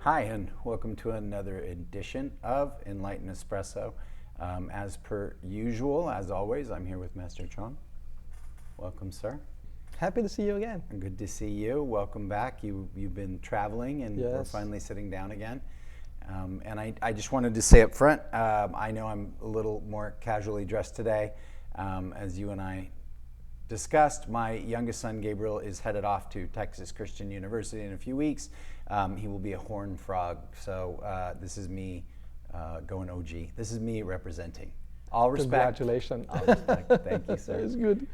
Hi, and welcome to another edition of Enlightened Espresso. As per usual, as always, I'm here with Master Chang. Welcome, sir. Happy to see you again. Good to see you. Welcome back. You've been traveling, and we're Yes. finally sitting down again. And I just wanted to say up front, I know I'm a little more casually dressed today. As you and I discussed, my youngest son, Gabriel, is headed off to Texas Christian University in a few weeks. He will be a horned frog. So this is me going OG. This is me representing. All respect. Congratulations. All respect. Thank you, sir. It's good.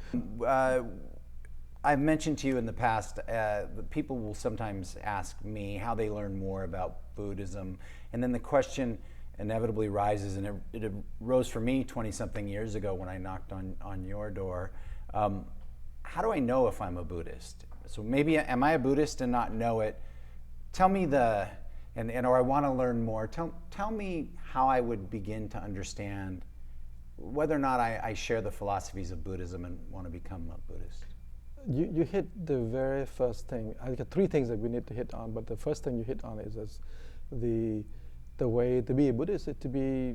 I've mentioned to you in the past, that people will sometimes ask me how they learn more about Buddhism. And then the question inevitably rises, and it arose for me 20-something years ago when I knocked on your door. How do I know if I'm a Buddhist? So maybe, am I a Buddhist and not know it? Tell me or I want to learn more. Tell me how I would begin to understand whether or not I share the philosophies of Buddhism and want to become a Buddhist. You hit the very first thing. I got three things that we need to hit on, but the first thing you hit on is the way to be a Buddhist is to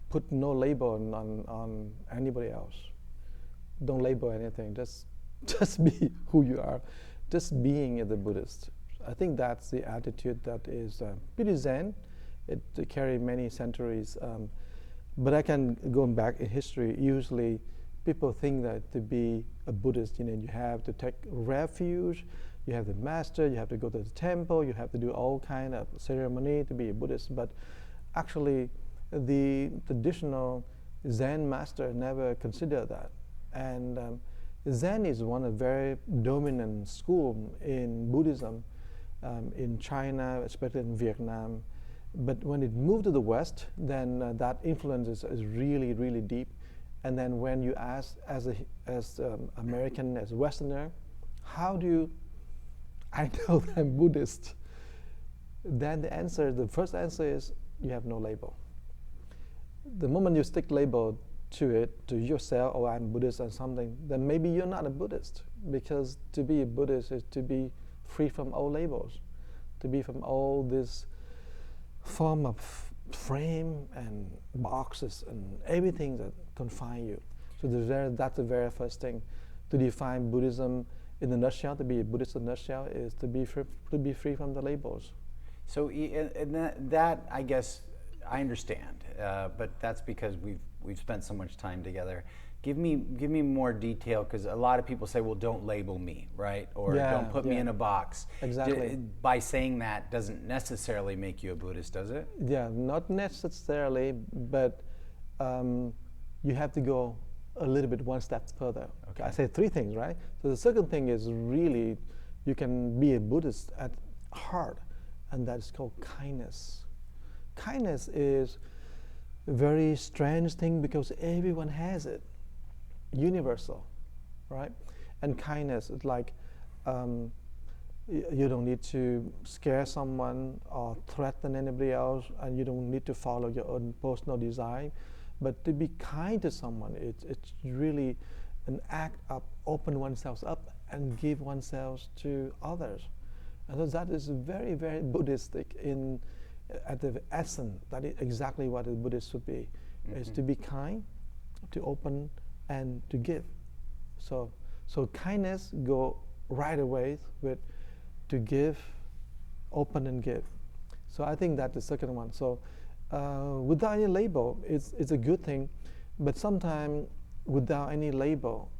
put no label on anybody else. Don't label anything. Just be who you are. Just being as a Buddhist. I think that's the attitude that is pretty Zen. It carries many centuries. But I can go back in history. Usually, people think that to be a Buddhist, you have to take refuge. You have the master. You have to go to the temple. You have to do all kind of ceremony to be a Buddhist. But actually, the traditional Zen master never considered that. And Zen is one of the very dominant school in Buddhism. In China, especially in Vietnam. But when it moved to the West, then that influence is really, really deep. And then when you ask as American, as Westerner, how do I know that I'm Buddhist? Then the first answer is you have no label. The moment you stick label to it, to yourself, oh, I'm Buddhist or something, then maybe you're not a Buddhist. Because to be a Buddhist is to be free from all labels, to be from all this form of frame and boxes and everything that confine you. So that's the very first thing. To define Buddhism in a nutshell, to be a Buddhist in a nutshell, is to be free from the labels. So and that I guess I understand, but that's because we've spent so much time together. Give me more detail, because a lot of people say, well, don't label me, right? Or don't put me in a box. Exactly. By saying that doesn't necessarily make you a Buddhist, does it? Yeah, not necessarily, but you have to go a little bit one step further. Okay. I say three things, right? So the second thing is really you can be a Buddhist at heart, and that's called kindness. Kindness is a very strange thing because everyone has it. Universal, right? And kindness is like you don't need to scare someone or threaten anybody else, and you don't need to follow your own personal desire. But to be kind to someone, it's really an act of open oneself up and give oneself to others. And so that is very, very Buddhistic at the essence. That is exactly what a Buddhist should be, is to be kind, to open, and to give. So kindness go right away with to give, open and give. So I think that's the second one. So without any label, it's a good thing, but sometimes without any label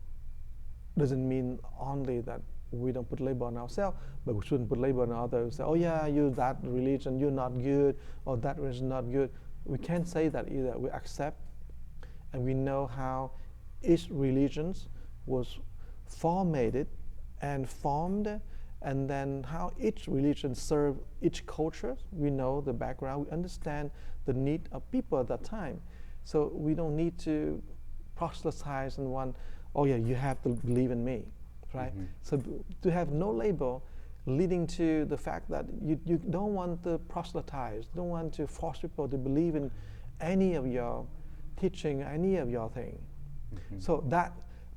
doesn't mean only that we don't put label on ourselves, but we shouldn't put label on others. Say, oh yeah, you that religion, you're not good, or that religion not good. We can't say that either. We accept, and we know how each religion was formatted and formed, and then how each religion served each culture. We know the background, we understand the need of people at that time. So we don't need to proselytize in one, oh yeah, you have to believe in me, right? So to have no label leading to the fact that you don't want to proselytize, don't want to force people to believe in any of your teaching, any of your thing. So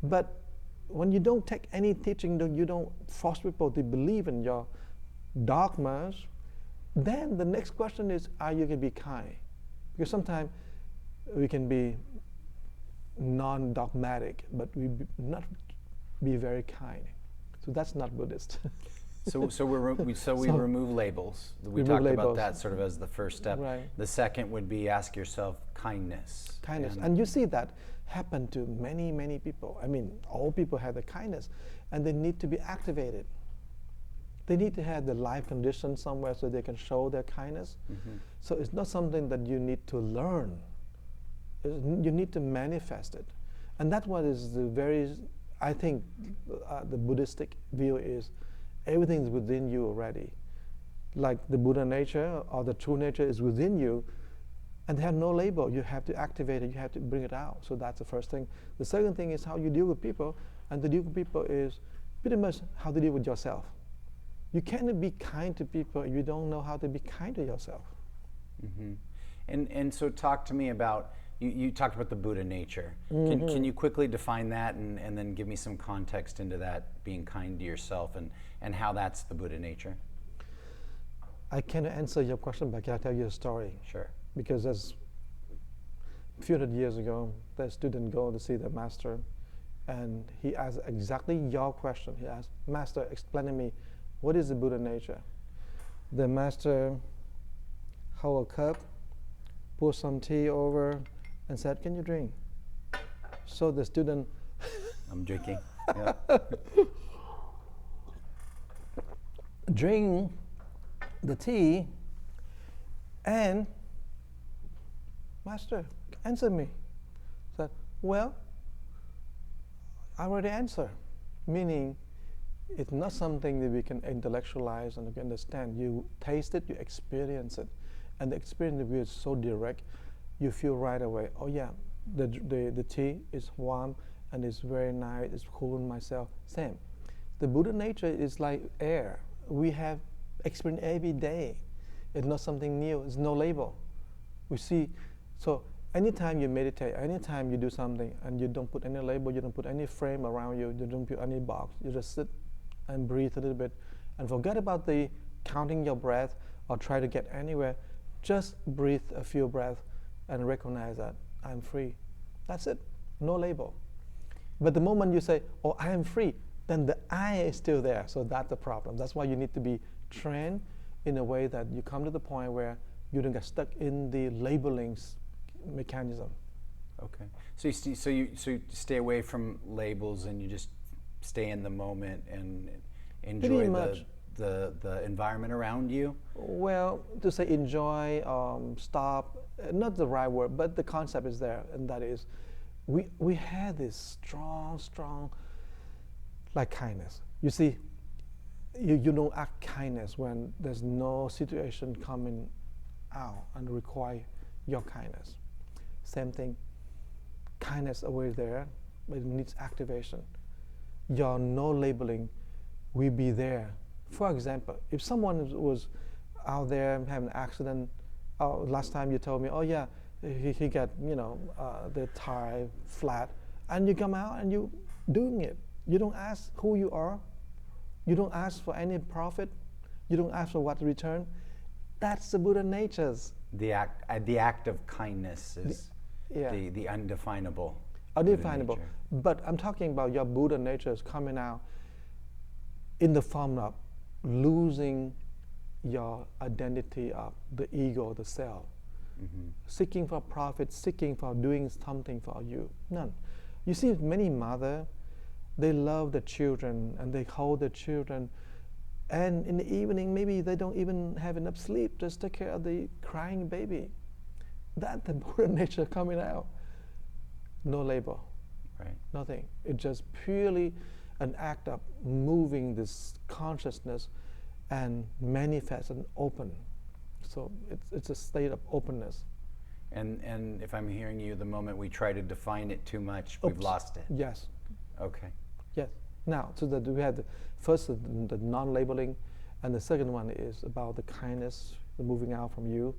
but when you don't take any teaching, you don't force people to believe in your dogmas, Then the next question is, are you going to be kind? Because sometimes we can be non-dogmatic, but not be very kind. So that's not Buddhist. So we remove labels. We remove talked labels. about that sort of as the first step. Right. The second would be ask yourself kindness. Kindness. And you see that happen to many, many people. I mean, all people have the kindness, and they need to be activated. They need to have the life condition somewhere so they can show their kindness. Mm-hmm. So it's not something that you need to learn. You need to manifest it. And that's what is the very, I think, the Buddhistic view is everything is within you already. Like the Buddha nature or the true nature is within you, and they have no label. You have to activate it, you have to bring it out. So that's the first thing. The second thing is how you deal with people, and to deal with people is pretty much how to deal with yourself. You cannot be kind to people if you don't know how to be kind to yourself. Mm-hmm. And so talk to me about, you talked about the Buddha nature. Mm-hmm. Can you quickly define that and then give me some context into that, being kind to yourself and how that's the Buddha nature? I cannot answer your question, but can I tell you a story? Sure. Because as a few hundred years ago, the student go to see the master, and he asked exactly your question. He asked, "Master, explain to me, what is the Buddha nature?" The master held a cup, poured some tea over, and said, "Can you drink?" So the student I'm drinking. Yeah. drink the tea, and "Master, answer me." Said, "Well, I already answered," meaning it's not something that we can intellectualize and understand. You taste it, you experience it, and the experience of you is so direct, you feel right away, oh yeah, the tea is warm and it's very nice, it's cool in myself. Same. The Buddha nature is like air. We have experience every day. It's not something new, it's no label. We see, so anytime you meditate, anytime you do something and you don't put any label, you don't put any frame around you, you don't put any box, you just sit and breathe a little bit and forget about the counting your breath or try to get anywhere. Just breathe a few breaths and recognize that I'm free. That's it, no label. But the moment you say, oh, I am free, then the I is still there. So that's the problem. That's why you need to be trained in a way that you come to the point where you don't get stuck in the labeling mechanism. Okay. So you stay away from labels and you just stay in the moment and enjoy the environment around you? Well, to say enjoy, stop, not the right word, but the concept is there, and that is, we have this strong, like kindness. You see, you don't act kindness when there's no situation coming out and require your kindness. Same thing, kindness always there, but it needs activation. Your no labeling will be there. For example, if someone was out there having an accident, last time you told me, oh yeah, he got the tire flat, and you come out and you doing it. You don't ask who you are. You don't ask for any profit. You don't ask for what return. That's the Buddha natures. The act of kindness is the undefinable. Undefinable. But I'm talking about your Buddha natures coming out in the form of losing your identity of the ego, the self. Mm-hmm. Seeking for profit, seeking for doing something for you. None. You see, many mothers, they love the children and they hold the children, and in the evening maybe they don't even have enough sleep, just take care of the crying baby. That's the Buddha nature coming out. No label, right? Nothing. It's just purely an act of moving this consciousness and manifest and open. So it's a state of openness. And if I'm hearing you, the moment we try to define it too much, we've lost it. Yes. Okay. Yes. Now, so that we have first the non-labeling, and the second one is about the kindness, the moving out from you.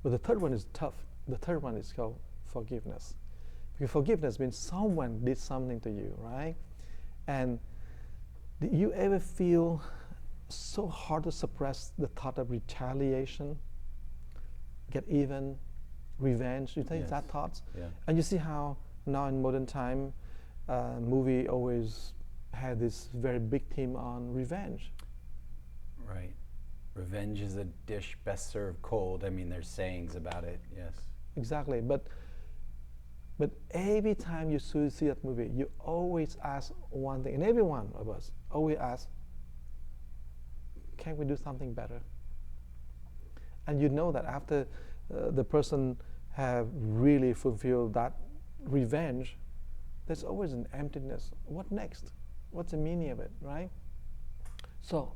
But the third one is tough. The third one is called forgiveness. Because forgiveness means someone did something to you, right? And did you ever feel so hard to suppress the thought of retaliation, get even, revenge. You think Yes. that thoughts? Yeah. And you see how now in modern time, movie always had this very big theme on revenge. Right. Revenge is a dish best served cold. I mean, there's sayings about it. Yes. Exactly. But every time you see that movie, you always ask one thing, and every one of us always ask, can we do something better? And you know that after the person have really fulfilled that revenge, there's always an emptiness. What next? What's the meaning of it, right? So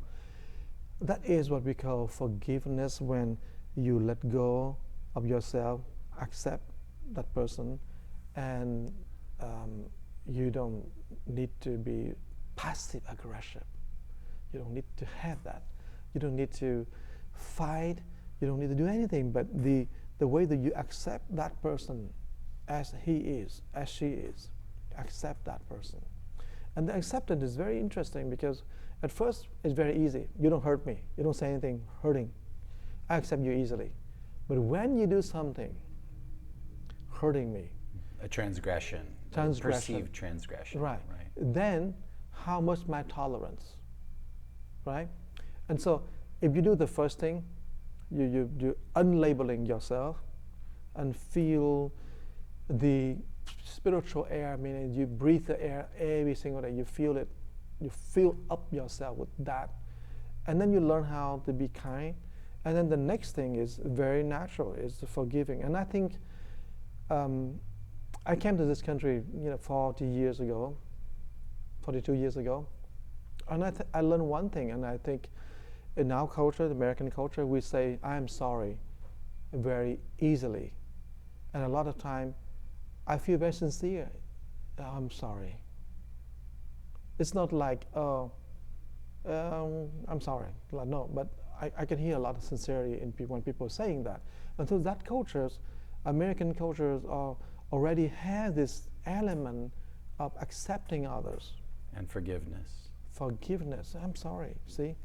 that is what we call forgiveness, when you let go of yourself, accept that person, and you don't need to be passive aggressive. You don't need to have that. You don't need to fight. You don't need to do anything. But the way that you accept that person as he is, as she is, accept that person. And the acceptance is very interesting, because at first it's very easy. You don't hurt me. You don't say anything hurting. I accept you easily. But when you do something hurting me, A transgression. Perceived transgression. right? Then how much my tolerance, right? And so if you do the first thing, you unlabeling yourself and feel the spiritual air, meaning you breathe the air every single day, you feel it, you fill up yourself with that, and then you learn how to be kind. And then the next thing is very natural, is the forgiving. And I think I came to this country 42 years ago, and I learned one thing, and I think in our culture, the American culture, we say, I am sorry very easily. And a lot of time, I feel very sincere. I'm sorry. It's not like, I'm sorry. Like, no, but I can hear a lot of sincerity in people when people are saying that. And so that cultures, American cultures, already have this element of accepting others. And forgiveness. Forgiveness. I'm sorry. See?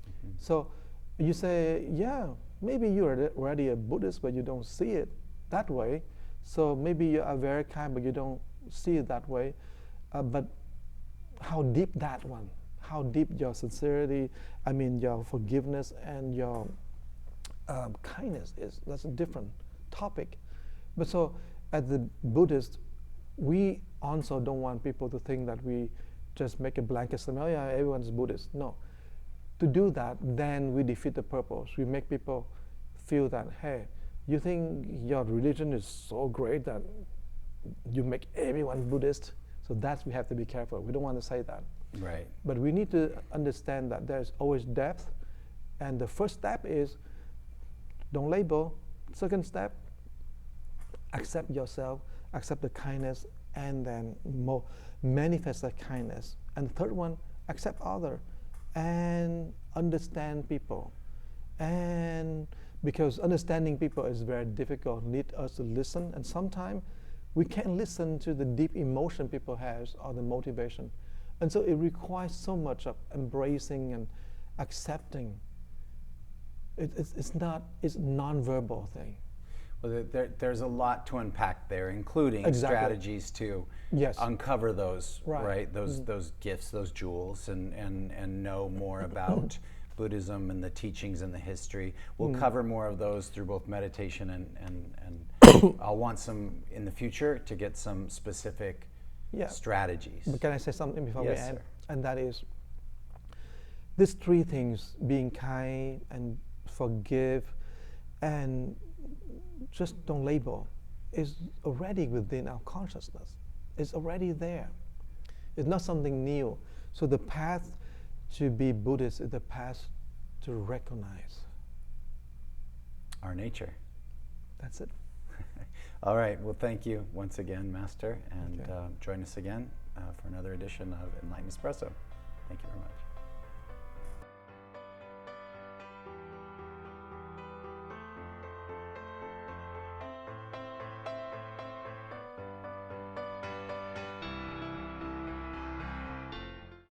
Mm-hmm. So you say, yeah, maybe you're already a Buddhist, but you don't see it that way. So maybe you are very kind, but you don't see it that way. But how deep that one? How deep your sincerity, your forgiveness and your kindness is? That's a different topic. But so, as the Buddhist, we also don't want people to think that we just make a blanket statement, yeah, everyone's Buddhist. No. To do that, then we defeat the purpose. We make people feel that, hey, you think your religion is so great that you make everyone Buddhist? So that's, we have to be careful. We don't want to say that. Right. But we need to understand that there's always depth. And the first step is, don't label. Second step, accept yourself, accept the kindness, and then manifest that kindness. And the third one, accept other and understand people. And because understanding people is very difficult, need us to listen, and sometimes we can't listen to the deep emotion people have or the motivation. And so it requires so much of embracing and accepting. It's non-verbal thing. Well, there's a lot to unpack there, including strategies to uncover those, right? Those gifts, those jewels, and know more about Buddhism and the teachings and the history. We'll cover more of those through both meditation and I'll want some in the future to get some specific strategies. But can I say something before we end? Sir. And that is, these three things, being kind and forgive and just don't label, is already within our consciousness. It's already there. It's not something new. So the path to be Buddhist is the path to recognize our nature. That's it. All right. Well, thank you once again, Master, and join us again for another edition of Enlightened Espresso. Thank you very much.